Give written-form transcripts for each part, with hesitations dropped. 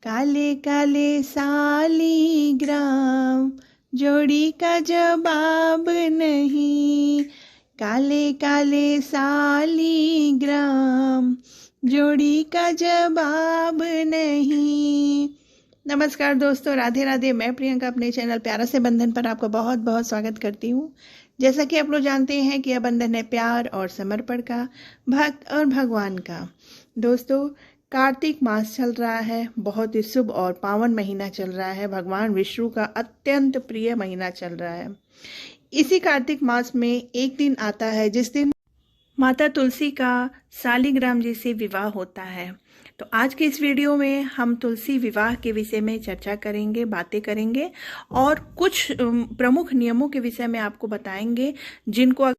काले काले सालीग्राम, जोड़ी का जवाब नहीं। काले काले सालीग्राम, जोड़ी का जवाब नहीं। नमस्कार दोस्तों, राधे राधे। मैं प्रियंका अपने चैनल प्यारा से बंधन पर आपका बहुत बहुत स्वागत करती हूँ। जैसा कि आप लोग जानते हैं कि यह बंधन है प्यार और समर्पण का, भक्त और भगवान का। दोस्तों, कार्तिक मास चल रहा है, बहुत ही शुभ और पावन महीना चल रहा है। भगवान विष्णु का अत्यंत प्रिय महीना चल रहा है। इसी कार्तिक मास में एक दिन आता है जिस दिन माता तुलसी का सालीग्राम जी से विवाह होता है। तो आज के इस वीडियो में हम तुलसी विवाह के विषय में चर्चा करेंगे, बातें करेंगे और कुछ प्रमुख नियमों के विषय में आपको बताएंगे जिनको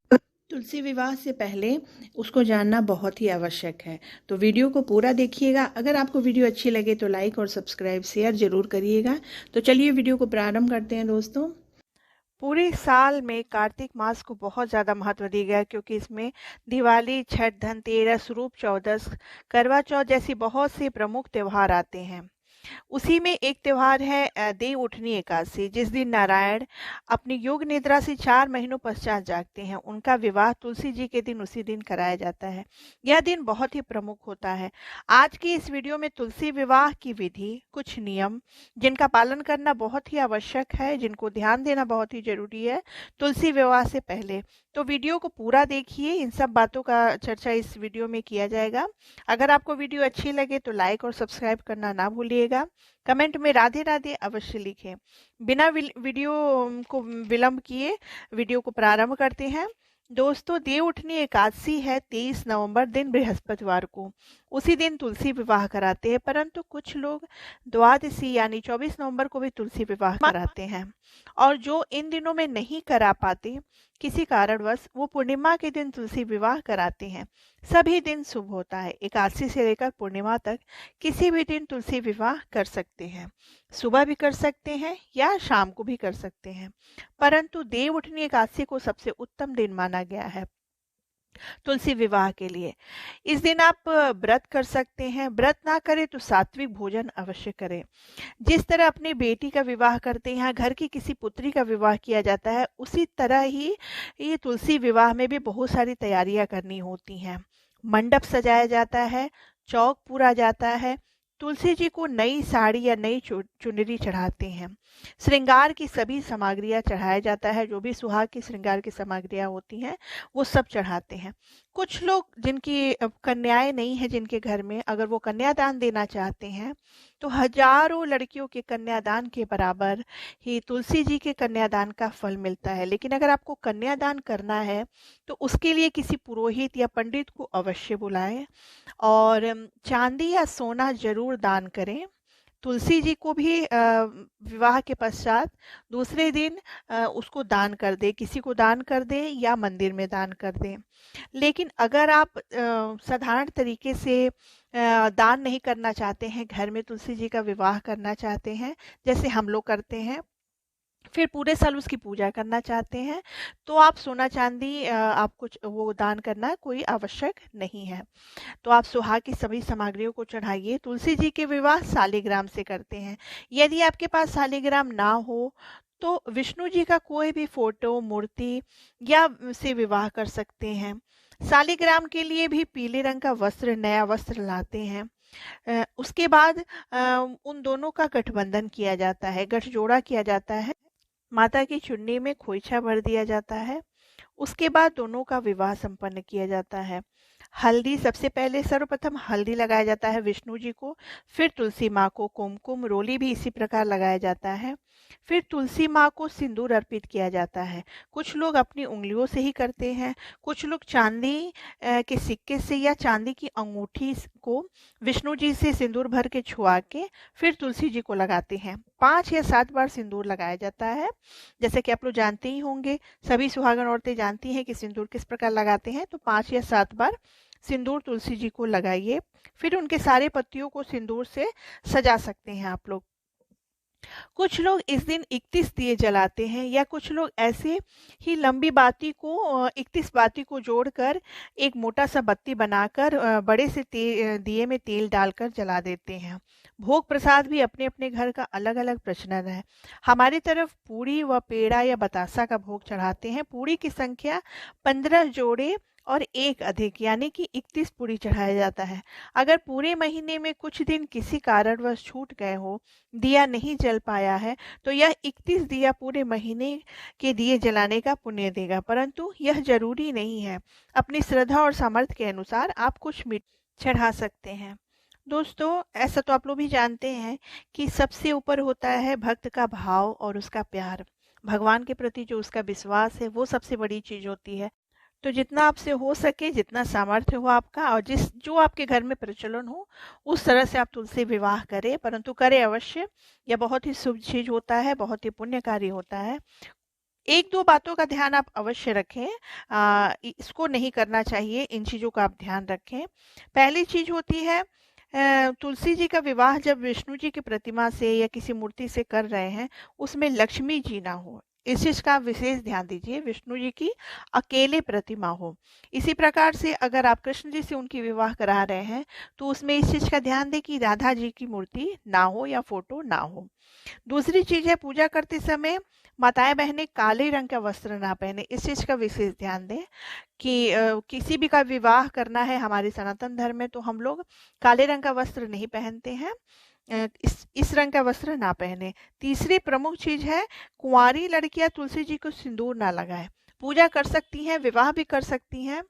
तुलसी विवाह से पहले उसको जानना बहुत ही आवश्यक है। तो वीडियो को पूरा देखिएगा। अगर आपको वीडियो अच्छी लगे तो लाइक और सब्सक्राइब शेयर जरूर करिएगा। तो चलिए वीडियो को प्रारंभ करते हैं। दोस्तों, पूरे साल में कार्तिक मास को बहुत ज़्यादा महत्व दिया गया है, क्योंकि इसमें दिवाली, छठ, धनतेरस, रूप चौदस, करवा चौथ जैसी बहुत से प्रमुख त्यौहार आते हैं। उसी में एक त्यौहार है देव उठनी एकादशी, जिस दिन नारायण अपनी योग निद्रा से 4 महीनों पश्चात जागते हैं। उनका विवाह तुलसी जी के दिन उसी दिन कराया जाता है। यह दिन बहुत ही प्रमुख होता है। आज की इस वीडियो में तुलसी विवाह की विधि, कुछ नियम जिनका पालन करना बहुत ही आवश्यक है, जिनको ध्यान देना बहुत ही जरूरी है तुलसी विवाह से पहले। तो वीडियो को पूरा देखिए, इन सब बातों का चर्चा इस वीडियो में किया जाएगा। अगर आपको वीडियो अच्छी लगे तो लाइक और सब्सक्राइब करना ना भूलिएगा। कमेंट में राधे राधे अवश्य लिखें। बिना वीडियो को विलंब किए वीडियो को प्रारंभ करते हैं। दोस्तों, देव उठनी एकादशी है 23 नवंबर दिन बृहस्पतिवार को। उसी दिन तुलसी विवाह कराते हैं, परंतु कुछ लोग द्वादशी यानी 24 नवंबर को भी तुलसी विवाह कराते हैं। और जो इन दिनों में नहीं करा पाते किसी कारणवश, वो पूर्णिमा के दिन तुलसी विवाह कराते हैं। सभी दिन शुभ होता है। एकादशी से लेकर पूर्णिमा तक किसी भी दिन तुलसी विवाह कर सकते हैं। सुबह भी कर सकते हैं या शाम को भी कर सकते हैं, परंतु देव उठनी एकादशी को सबसे उत्तम दिन माना गया है तुलसी विवाह के लिए। इस दिन आप व्रत कर सकते हैं। व्रत ना करें तो सात्विक भोजन अवश्य करें। जिस तरह अपनी बेटी का विवाह करते हैं, घर की किसी पुत्री का विवाह किया जाता है, उसी तरह ही ये तुलसी विवाह में भी बहुत सारी तैयारियां करनी होती हैं। मंडप सजाया जाता है, चौक पूरा जाता है, तुलसी जी को नई साड़ी या नई चुनरी चढ़ाते हैं। श्रृंगार की सभी सामग्रियां चढ़ाया जाता है। जो भी सुहाग की श्रृंगार की सामग्रियां होती हैं वो सब चढ़ाते हैं। कुछ लोग जिनकी कन्याएं नहीं है, जिनके घर में, अगर वो कन्यादान देना चाहते हैं तो हजारों लड़कियों के कन्यादान के बराबर ही तुलसी जी के कन्यादान का फल मिलता है। लेकिन अगर आपको कन्यादान करना है तो उसके लिए किसी पुरोहित या पंडित को अवश्य बुलाएं और चांदी या सोना जरूर दान करें। तुलसी जी को भी विवाह के पश्चात दूसरे दिन उसको दान कर दे, किसी को दान कर दे या मंदिर में दान कर दें। लेकिन अगर आप साधारण तरीके से दान नहीं करना चाहते हैं, घर में तुलसी जी का विवाह करना चाहते हैं जैसे हम लोग करते हैं, फिर पूरे साल उसकी पूजा करना चाहते हैं, तो आप सोना चांदी आपको वो दान करना कोई आवश्यक नहीं है। तो आप सुहाग की सभी सामग्रियों को चढ़ाइए। तुलसी जी के विवाह सालीग्राम से करते हैं। यदि आपके पास सालीग्राम ना हो तो विष्णु जी का कोई भी फोटो, मूर्ति या से विवाह कर सकते हैं। सालीग्राम के लिए भी पीले रंग का वस्त्र, नया वस्त्र लाते हैं। उसके बाद उन दोनों का गठबंधन किया जाता है, गठजोड़ा किया जाता है। माता की चुन्नी में खोइछा भर दिया जाता है। उसके बाद दोनों का विवाह संपन्न किया जाता है। हल्दी, सबसे पहले सर्वप्रथम हल्दी लगाया जाता है विष्णु जी को, फिर तुलसी माँ को कुमकुम, रोली भी इसी प्रकार लगाया जाता है। फिर तुलसी माँ को सिंदूर अर्पित किया जाता है। कुछ लोग अपनी उंगलियों से ही करते हैं, कुछ लोग चांदी के सिक्के से या चांदी की अंगूठी को विष्णु जी से सिंदूर भर के छुआ के फिर तुलसी जी को लगाते हैं। 5 या 7 बार सिंदूर लगाया जाता है। जैसे कि आप लोग जानते ही होंगे, सभी सुहागन औरतें जानती हैं कि सिंदूर किस प्रकार लगाते हैं। तो 5 या 7 बार सिंदूर तुलसी जी को लगाइए। फिर उनके सारे पत्तियों को सिंदूर से सजा सकते हैं आप लोग। कुछ लोग इस दिन 31 दिए जलाते हैं, या कुछ लोग ऐसे ही लंबी बाती को 31 बाती को जोड़कर एक मोटा सा बत्ती बनाकर बड़े से दिए में तेल डालकर जला देते हैं। भोग प्रसाद भी अपने अपने घर का अलग अलग प्रचलन है। हमारी तरफ पूड़ी व पेड़ा या बतासा का भोग चढ़ाते हैं। पूड़ी की संख्या 15 जोड़े और एक अधिक यानी कि 31 पूड़ी चढ़ाया जाता है। अगर पूरे महीने में कुछ दिन किसी कारणवश छूट गए हो, दिया नहीं जल पाया है, तो यह 31 दिया पूरे महीने के दिए जलाने का पुण्य देगा, परंतु यह जरूरी नहीं है। अपनी श्रद्धा और सामर्थ्य के अनुसार आप कुछ मीठ चढ़ा सकते हैं। दोस्तों, ऐसा तो आप लोग भी जानते हैं कि सबसे ऊपर होता है भक्त का भाव और उसका प्यार। भगवान के प्रति जो उसका विश्वास है वो सबसे बड़ी चीज होती है। तो जितना आपसे हो सके, जितना सामर्थ्य हो आपका और जो आपके घर में प्रचलन हो, उस तरह से आप तुलसी विवाह करें, परंतु करें अवश्य। यह बहुत ही शुभ चीज होता है, बहुत ही पुण्यकारी होता है। एक दो बातों का ध्यान आप अवश्य रखें। इसको नहीं करना चाहिए, इन चीजों का आप ध्यान रखें। पहली चीज होती है, तुलसी जी का विवाह जब विष्णु जी की प्रतिमा से या किसी मूर्ति से कर रहे हैं, उसमें लक्ष्मी जी ना हो, इस चीज का विशेष ध्यान दीजिए। विष्णु जी की अकेले प्रतिमा हो। इसी प्रकार से अगर आप कृष्ण जी से उनकी विवाह करा रहे हैं, तो उसमें इस चीज का ध्यान दें कि राधा जी की मूर्ति ना हो या फोटो ना हो। दूसरी चीज है, पूजा करते समय माताएं बहनें काले रंग का वस्त्र ना पहने, इस चीज का विशेष ध्यान दें कि किसी भी का विवाह करना है हमारे सनातन धर्म में, तो हम लोग काले रंग का वस्त्र नहीं पहनते हैं। इस रंग का वस्त्र ना पहने। तीसरी प्रमुख चीज है, कुंवारी लड़कियां तुलसी जी को सिंदूर ना लगाए। पूजा कर सकती हैं, विवाह भी कर सकती हैं,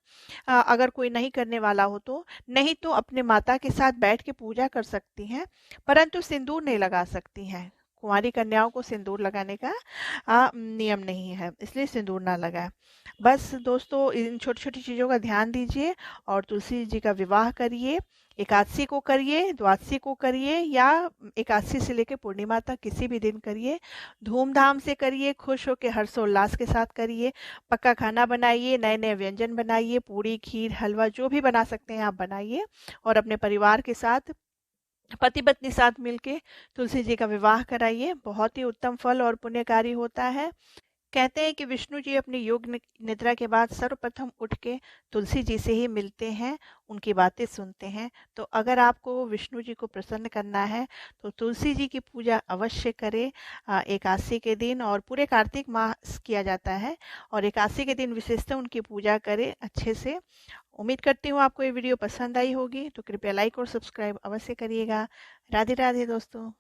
अगर कोई नहीं करने वाला हो तो। नहीं तो अपने माता के साथ बैठ के पूजा कर सकती हैं, परंतु सिंदूर नहीं लगा सकती हैं। कुंवारी कन्याओं को सिंदूर लगाने का नियम नहीं है, इसलिए सिंदूर ना लगाए। बस दोस्तों, इन छोटी छोटी चीज़ों का ध्यान दीजिए और तुलसी जी का विवाह करिए। एकादशी को करिए, द्वादशी को करिए, या एकादशी से लेकर पूर्णिमा तक किसी भी दिन करिए। धूमधाम से करिए, खुश होकर हर्षोल्लास के साथ करिए। पक्का खाना बनाइए, नए नए व्यंजन बनाइए, पूड़ी खीर हलवा जो भी बना सकते हैं आप बनाइए, और अपने परिवार के साथ, पति पत्नी साथ मिलके तुलसी जी का विवाह कराइए। बहुत ही उत्तम फल और पुण्यकारी होता है। कहते हैं कि विष्णु जी अपनी योग निद्रा के बाद सर्वप्रथम उठ के तुलसी जी से ही मिलते हैं, उनकी बातें सुनते हैं। तो अगर आपको विष्णु जी को प्रसन्न करना है तो तुलसी जी की पूजा अवश्य करें। एकादशी के दिन और पूरे कार्तिक मास किया जाता है, और एकादशी के दिन विशेषतः उनकी पूजा करें अच्छे से। उम्मीद करती हूँ आपको ये वीडियो पसंद आई होगी, तो कृपया लाइक और सब्सक्राइब अवश्य करिएगा। राधे राधे दोस्तों।